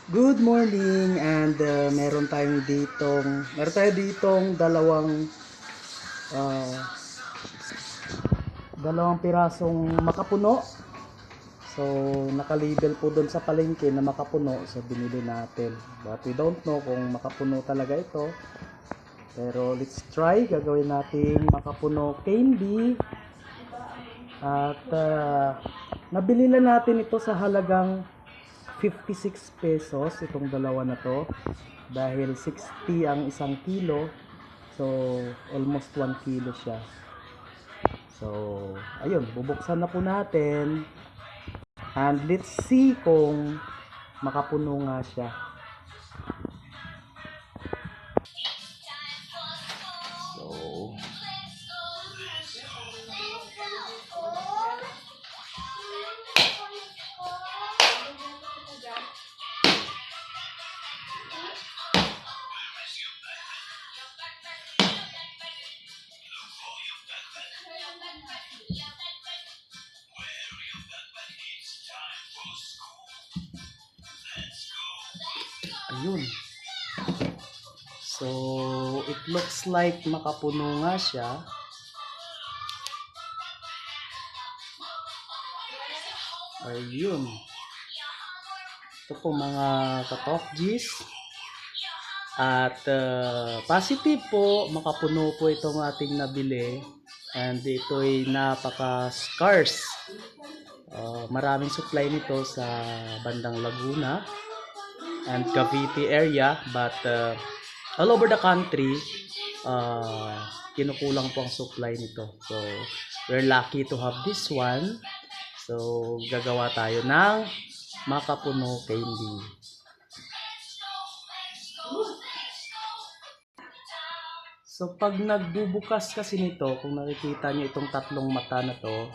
Good morning and meron tayo ditong ah, dalawang pirasong makapuno. So naka-label po doon sa palengke na makapuno, so binili natin. But we don't know kung makapuno talaga ito. Pero let's try, gagawin natin makapuno candy. At nabili lang natin ito sa halagang 56 pesos itong dalawa na to dahil 60 ang isang kilo, so almost 1 kilo siya. So ayun, bubuksan na po natin and let's see kung makapuno nga siya. So ayun. So it looks like makapuno nga siya. Ayun. Ito po mga katokjis. At positive po, makapuno po itong ating nabili. And ito'y napaka-scarce. Maraming supply nito sa bandang Laguna and Cavite area. But all over the country, kinukulang po ang supply nito. So, we're lucky to have this one. So, gagawa tayo ng makapuno candy. So, pag nagbubukas kasi nito, kung nakikita nyo itong tatlong mata na to,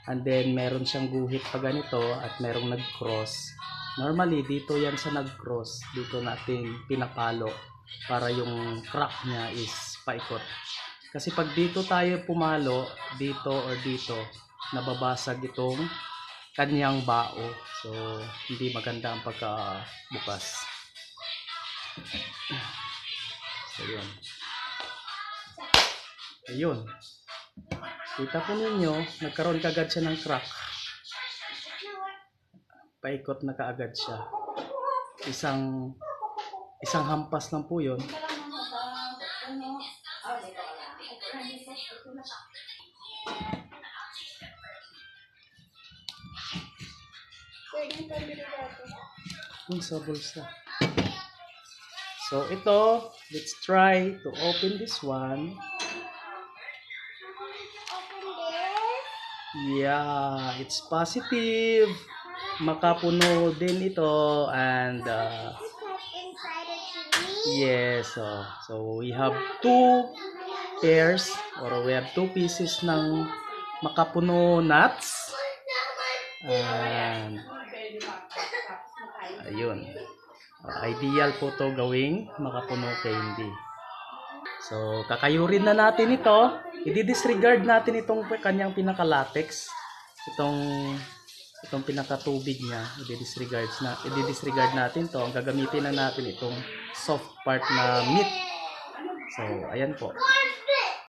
and then meron siyang guhit pa ganito at merong nag-cross. Normally, dito yan sa nag-cross, dito natin pinapalo para yung crack niya is paikot. Kasi pag dito tayo pumalo, dito or dito, nababasag itong kanyang bao. So, hindi maganda ang pagkabukas. So, yun. Ayun. Kita po ninyo, nagkaroon kagad siya ng crack. Paikot na kaagad siya. Isang hampas lang po yun. Yung sa bulsa. So ito, let's try to open this one. Yeah, it's positive. Makapuno din ito and yes, so we have two pairs or we have two pieces ng makapuno nuts. And ayun. Ideal po to gawing makapuno candy. So, kakayurin na natin ito. I-disregard natin itong kanyang pinaka-latex. Itong pinaka-tubig niya. I-disregard natin to. Ang gagamitin na natin itong soft part na meat. So, ayan po.